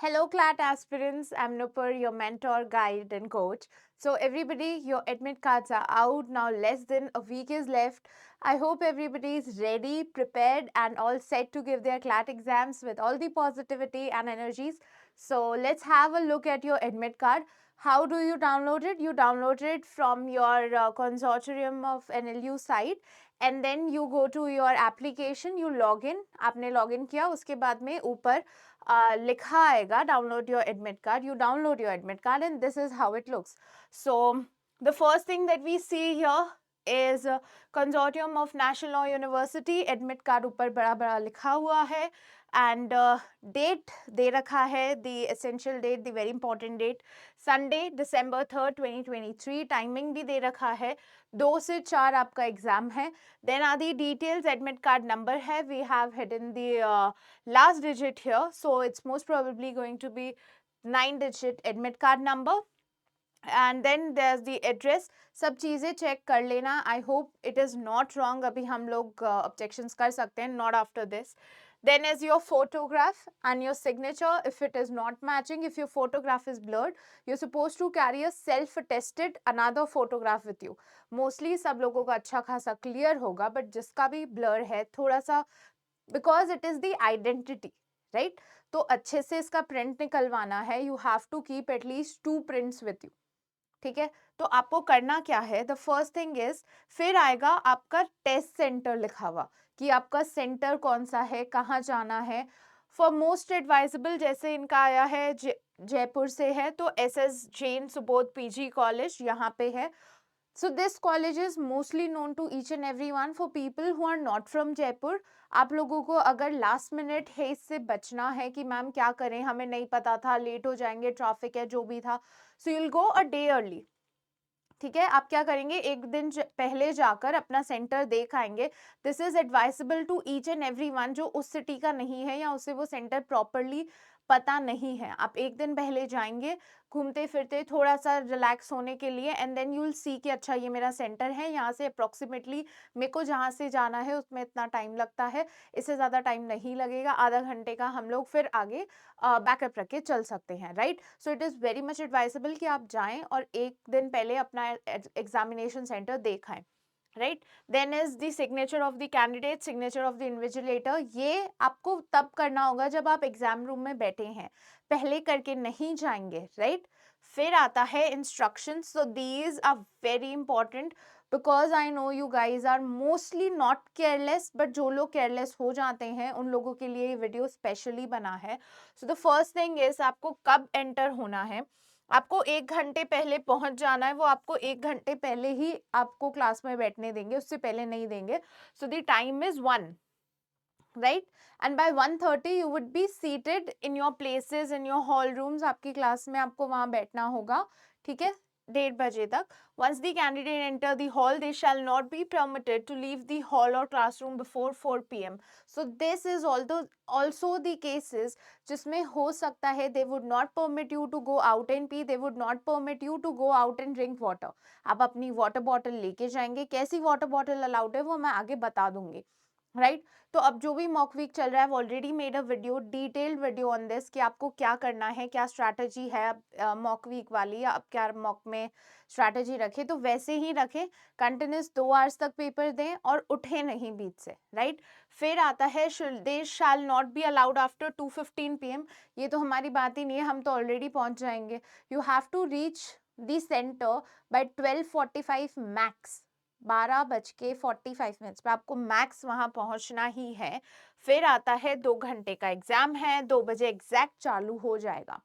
Hello, CLAT aspirants. I'm Nupur, your mentor, guide, and coach. So, everybody, your admit cards are out now. Less than a week is left. I hope everybody is ready, prepared, and all set to give their CLAT exams with all the positivity and energies. So, let's have a look at your admit card. How do you download it? You download it from your consortium of NLU site, and then you go to your application, you log in. आपने log in किया, उसके बाद में ऊपर लिखा आएगा download your admit card. You download your admit card and this is how it looks. So the first thing that we see here is consortium of National Law University. admit card ऊपर बड़ा बड़ा लिखा हुआ है and date दे रखा है, the essential date, the very important date, Sunday December 3rd 2023. Timing भी दे रखा है, 2 से 4 आपका एग्जाम है. Then are the details. admit card number है, we have hidden the last digit here, so it's most probably going to be 9-digit admit card number. And then there's the address. सब चीज़ें check कर लेना. I hope it is not wrong. अभी हम लोग objections कर सकते हैं, not after this. Then is your photograph and your signature. If it is not matching, if your photograph is blurred, you're supposed to carry a self-attested another photograph with you. Mostly सब लोगों का अच्छा खासा clear होगा, but जिसका भी blur है थोड़ा सा, because it is the identity, right? तो अच्छे से इसका print निकलवाना है. You have to keep at least 2 prints with you. ठीक है, तो आपको करना क्या है, द फर्स्ट थिंग इज, फिर आएगा आपका टेस्ट सेंटर लिखा हुआ कि आपका सेंटर कौन सा है, कहाँ जाना है. फॉर मोस्ट एडवाइजेबल, जैसे इनका आया है जयपुर से है, तो SS Jain Subodh PG college यहाँ पे है. So this college is mostly known to each and everyone. For people who are not from Jaipur, आप लोगों को अगर लास्ट मिनट है इससे बचना है कि मैम क्या करें, हमें नहीं पता था, लेट हो जाएंगे, ट्रैफिक है, जो भी था, so you'll go a day early. ठीक है, आप क्या करेंगे, एक दिन पहले जाकर अपना सेंटर देख आएंगे. This is advisable to each and everyone जो उस सिटी का नहीं है या उसे वो सेंटर प्रॉपरली पता नहीं है. आप एक दिन पहले जाएंगे घूमते फिरते थोड़ा सा रिलैक्स होने के लिए, and then you will see कि अच्छा ये मेरा सेंटर है, यहाँ से अप्रोक्सीमेटली मेरे को जहाँ से जाना है उसमें इतना टाइम लगता है, इससे ज़्यादा टाइम नहीं लगेगा, आधा घंटे का हम लोग फिर आगे बैकअप रख के चल सकते हैं, right. So it is very much advisable कि आप जाएं और एक दिन पहले अपना एग्जामिनेशन सेंटर देखाएं, right. Then is the signature of the candidate, signature of the invigilator. ये आपको तब करना होगा जब आप एग्जाम रूम में बैठे हैं, पहले करके नहीं जाएंगे, राइट. फिर आता है instruction. So these are very important because I know you guys are mostly not careless, but जो लोग केयरलेस हो जाते हैं उन लोगों के लिए ये वीडियो स्पेशली बना है. So the first thing is, आपको कब एंटर होना है, आपको 1 घंटे पहले पहुंच जाना है. वो आपको 1 घंटे पहले ही आपको क्लास में बैठने देंगे, उससे पहले नहीं देंगे. So the time is 1, right, and by 1:30 you would be seated in your places in your hall rooms. आपकी क्लास में आपको वहां बैठना होगा, ठीक है, 1:30 बजे तक. Once the candidate enter the hall, they shall not be permitted to leave the hall or classroom before 4 p.m. So this is also the cases जिसमें हो सकता है they would not permit you to go out and pee, they would not permit you to go out and drink water. आप अपनी water bottle लेके जाएंगे, कैसी water bottle allowed है वो मैं आगे बता दूंगी, राइट. तो अब जो भी मॉक वीक चल रहा है, already made a video, detailed video on this कि आपको क्या करना है, क्या स्ट्रैटेजी है मॉक वीक वाली, या अब क्या मॉक में स्ट्रैटेजी रखें, तो वैसे ही रखें. कंटिन्यूस 2 आवर्स तक पेपर दें और उठे नहीं बीच से, राइट. फिर आता है they shall not be allowed after 2:15 PM. ये तो हमारी बात ही नहीं है, हम तो ऑलरेडी पहुंच जाएंगे. You have to reach the center by 12:45 max. 12:45 पे आपको मैक्स वहां पहुंचना ही है. फिर आता है 2 घंटे का एग्जाम है, 2 बजे एग्जैक्ट चालू हो जाएगा,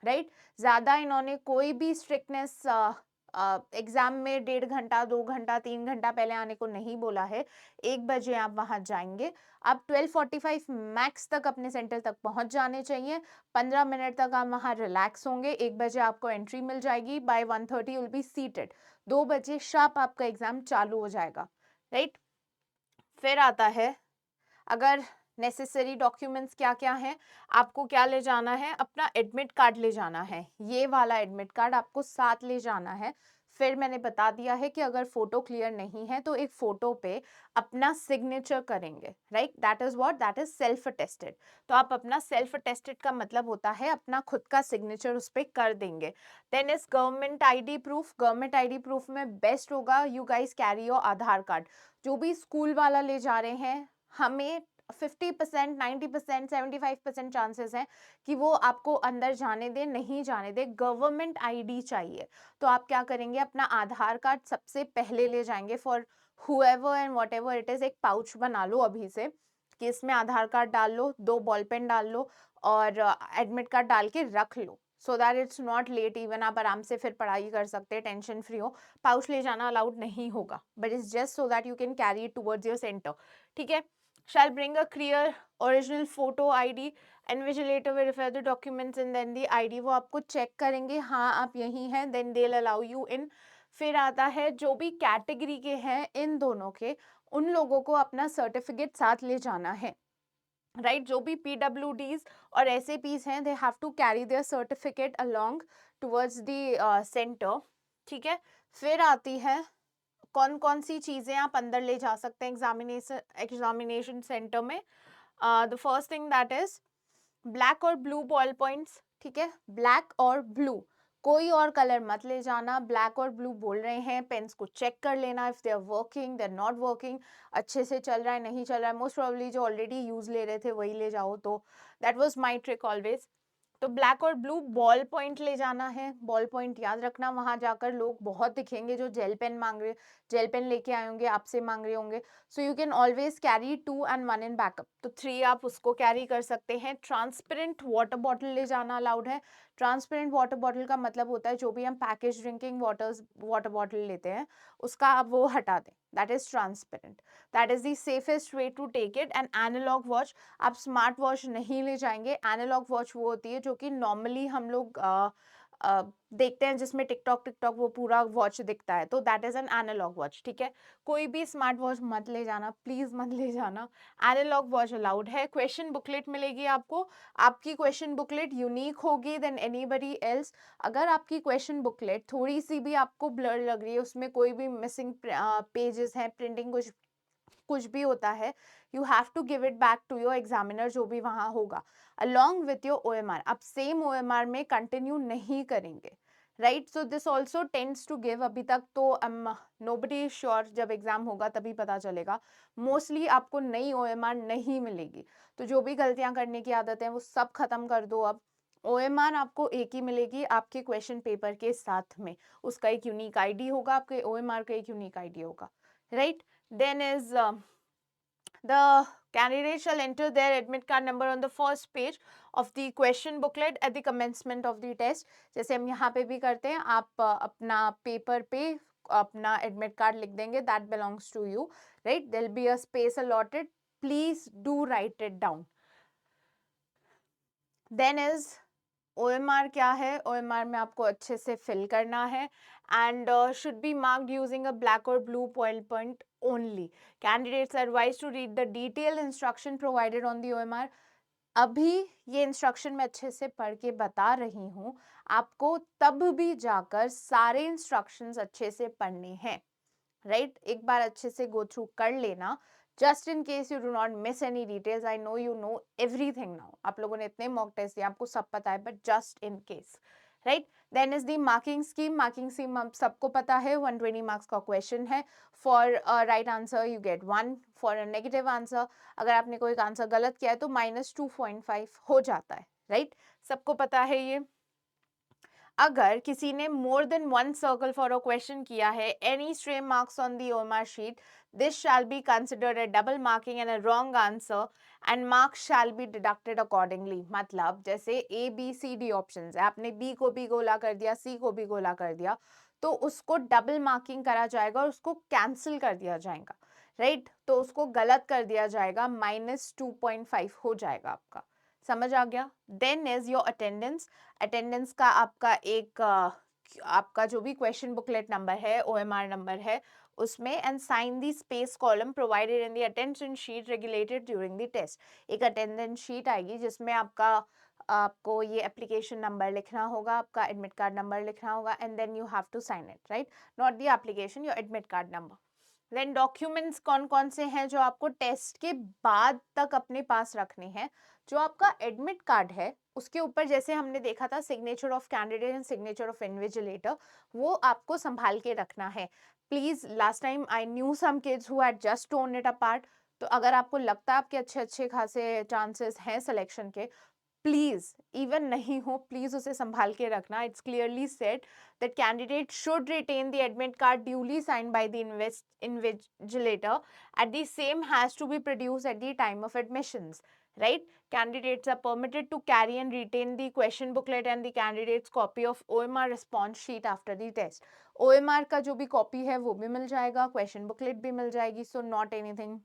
राइट. ज्यादा इन्होंने कोई भी स्ट्रिक्टनेस एग्जाम में 1.5 घंटा 2 घंटा 3 घंटा पहले आने को नहीं बोला है. 1 बजे आप वहां जाएंगे, आप 12:45 मैक्स तक अपने सेंटर तक पहुंच जाने चाहिए. 15 मिनट तक आप वहां रिलैक्स होंगे, 1 बजे आपको एंट्री मिल जाएगी. By 1:30 you will be seated. 2 बजे शार्प आपका एग्जाम चालू हो जाएगा, राइट. फिर आता है, अगर नेसेसरी डॉक्यूमेंट्स क्या क्या हैं, आपको क्या ले जाना है, अपना एडमिट कार्ड ले जाना है, ये वाला एडमिट कार्ड आपको साथ ले जाना है. फिर मैंने बता दिया है कि अगर फोटो क्लियर नहीं है तो एक फोटो पे अपना सिग्नेचर करेंगे, right? That is what, that is self attested. तो आप अपना सेल्फ अटेस्टेड का मतलब होता है अपना खुद का सिग्नेचर उस पर कर देंगे। Then is government ID proof. Government ID proof में बेस्ट होगा you guys carry your Aadhaar card. जो भी स्कूल वाला ले जा रहे हैं, हमें 50%, 90%, 75% चांसेस हैं कि वो आपको अंदर जाने दे, नहीं जाने दे। गवर्नमेंट आईडी चाहिए, तो आप क्या करेंगे, अपना आधार कार्ड सबसे पहले ले जाएंगे for whoever and whatever it is. एक पाउच बना लो अभी से कि इसमें आधार कार्ड डाल लो, 2 बॉल पेन डाल लो और एडमिट कार्ड डाल के रख लो, so that it's not late. Even आप आराम से फिर पढ़ाई कर सकते हैं, टेंशन फ्री हो। पाउच ले जाना अलाउड नहीं होगा, but it's just so that you can carry it towards your centre, ठीक है? Shall bring a clear original photo ID, invigilator verify the documents and then the ID। वो आपको check करेंगे, हाँ आप यही हैं, then they'll allow you in। फिर आता है जो भी कैटेगरी के हैं इन दोनों के, उन लोगों को अपना सर्टिफिकेट साथ ले जाना है, राइट? जो भी PWDs और SAPs हैं, they have to carry their certificate along towards the center, ठीक है? फिर आती है कौन कौन सी चीजें आप अंदर ले जा सकते हैं एग्जामिनेशन सेंटर में। The first thing that is black और ब्लू बॉल पॉइंट्स, ठीक है? ब्लैक और ब्लू, कोई और कलर मत ले जाना। ब्लैक और ब्लू बोल रहे हैं, पेन्स को चेक कर लेना, if they are working, they are not working, अच्छे से चल रहा है नहीं चल रहा है। मोस्ट प्रोबेबली जो ऑलरेडी यूज ले रहे थे वही ले जाओ। तो that was my trick always. तो ब्लैक और ब्लू बॉल पॉइंट ले जाना है। बॉल पॉइंट याद रखना, वहां जाकर लोग बहुत दिखेंगे जो जेल पेन मांग रहे, जेल पेन लेके आए होंगे, आपसे मांग रहे होंगे। So you can always carry 2 and 1 in backup, तो 3 आप उसको कैरी कर सकते हैं। ट्रांसपेरेंट वाटर बॉटल ले जाना अलाउड है। ट्रांसपेरेंट वाटर बॉटल का मतलब होता है जो भी हम पैकेज ड्रिंकिंग वाटर बॉटल लेते हैं उसका आप वो हटा दें, that is transparent. That is the safest way to take it. And analog watch, आप स्मार्ट वॉच नहीं ले जाएंगे। एनालॉग वॉच वो होती है जो कि नॉर्मली हम लोग देखते हैं जिसमें टिकटॉक टिकटॉक वो पूरा वॉच दिखता है, तो that is an analog watch, ठीक है? कोई भी स्मार्ट वॉच मत ले जाना, प्लीज मत ले जाना। एनालॉग वॉच अलाउड है। क्वेश्चन बुकलेट मिलेगी आपको, आपकी क्वेश्चन बुकलेट यूनिक होगी देन एनीबडी एल्स। अगर आपकी क्वेश्चन बुकलेट थोड़ी सी भी आपको ब्लर लग रही है, उसमें कोई भी मिसिंग पेजेस हैं, प्रिंटिंग कुछ भी होता है, you have to give it back to your examiner जो भी वहां होगा, अलॉन्ग विथ योर OMR। आप सेम OMR में कंटिन्यू नहीं करेंगे, right? So this also tends to give, अभी तक तो नोबडी इज श्योर, जब एग्जाम होगा तभी पता चलेगा। मोस्टली आपको नई OMR नहीं मिलेगी, तो जो भी गलतियां करने की आदत है वो सब खत्म कर दो। अब OMR आपको एक ही मिलेगी आपके क्वेश्चन पेपर के साथ में, उसका एक यूनिक आईडी होगा, आपके OMR का एक यूनिक आईडी होगा, right? Then is the candidate shall enter their admit card number on the first page of the question booklet at the commencement of the test। जैसे हम यहाँ पे भी करते हैं, आप अपना पेपर पे अपना एडमिट कार्ड लिख देंगे, that belongs to you, right? There'll be a space allotted, please do write it down। Then is OMR क्या है? OMR में आपको अच्छे से फिल करना है and should be marked using a black or blue point only। Candidates are advised to read the detailed instruction provided on the OMR। अभी ये इंस्ट्रक्शन मैं अच्छे से पढ़ के बता रही हूँ, आपको तब भी जाकर सारे इंस्ट्रक्शंस अच्छे से पढ़ने हैं, राइट? एक बार अच्छे से गो थ्रू कर लेना, just in case you do not miss any details. I know you know everything now, आप लोगों ने इतने मॉक टेस्ट दिए, आपको सब पता है, but just in case, right? Then is the marking scheme. Marking scheme आप सबको पता है, 120 मार्क्स का क्वेश्चन है। For right answer you get 1, for a negative answer अगर आपने कोई आंसर गलत किया है तो -2.5 हो जाता है, राइट? सबको पता है ये। अगर किसी ने more than 1 circle for a question किया है, any stray marks on the OMR sheet, this shall be considered a double marking and a wrong answer and marks shall be deducted accordingly. मतलब जैसे ABCD ऑप्शंस है, आपने B को भी गोला कर दिया, C को भी गोला कर दिया, तो उसको डबल मार्किंग करा जाएगा और उसको कैंसिल कर दिया जाएगा, राइट? तो उसको गलत कर दिया जाएगा, -2.5 हो जाएगा आपका। समझ आ गया? Then is your attendance. Attendance का आपका एक आपका जो भी क्वेश्चन बुकलेट नंबर है, OMR नंबर है, उसमें and sign the space column provided in the attention sheet regulated during the test. एक अटेंडेंस शीट आएगी जिसमें आपका आपको ये एप्लीकेशन नंबर लिखना होगा, आपका एडमिट कार्ड नंबर लिखना होगा, and then you have to sign it, right? Not the application, your admit card number. Then documents कौन कौन से हैं जो आपको टेस्ट के बाद तक अपने पास रखने हैं? जो आपका एडमिट कार्ड है उसके ऊपर, जैसे हमने देखा था, signature of candidate and signature of invigilator, वो आपको संभाल के रखना है। Please, last time I knew some kids who had just torn it apart. तो अगर आपको लगता है आपके अच्छे अच्छे खासे चांसेस हैं सिलेक्शन के, प्लीज, इवन नहीं हो, प्लीज उसे संभाल के रखना। It's clearly said that candidate should retain the admit card duly signed by the invigilator, at the same has to be produced at the time of admissions, right? Candidates are permitted to carry and retain the question booklet and the candidate's copy of OMR response sheet after the test. OMR का जो भी copy है वो भी मिल जाएगा, question booklet भी मिल जाएगी, so not anything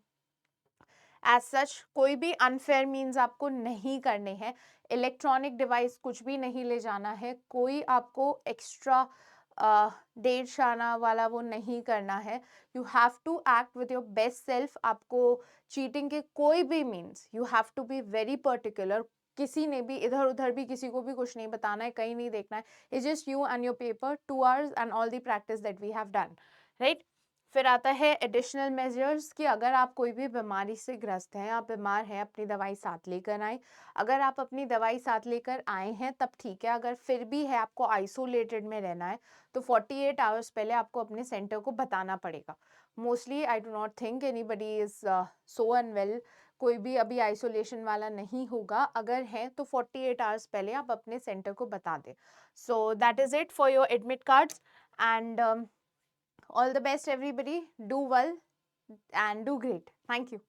as such. कोई भी अनफेयर मीन्स आपको नहीं करने हैं। इलेक्ट्रॉनिक डिवाइस कुछ भी नहीं ले जाना है, कोई आपको एक्स्ट्रा डेढ़ शाना वाला वो नहीं करना है। You have to act with your best self. आपको चीटिंग के कोई भी means, you have to be very particular. किसी ने भी इधर उधर भी किसी को भी कुछ नहीं बताना है, कहीं नहीं देखना है। It's just you and your paper, 2 hours and all the practice that we have done, right? फिर आता है एडिशनल मेजर्स कि अगर आप कोई भी बीमारी से ग्रस्त हैं, आप बीमार हैं, अपनी दवाई साथ लेकर आएँ। अगर आप अपनी दवाई साथ लेकर आए हैं तब ठीक है, अगर फिर भी है आपको आइसोलेटेड में रहना है तो 48 आवर्स पहले आपको अपने सेंटर को बताना पड़ेगा। Mostly I do not think anybody is so unwell, कोई भी अभी आइसोलेशन वाला नहीं होगा। अगर है तो 48 आवर्स पहले आप अपने सेंटर को बता दें। So that is it for your admit cards, and all the best everybody. Do well and do great. Thank you.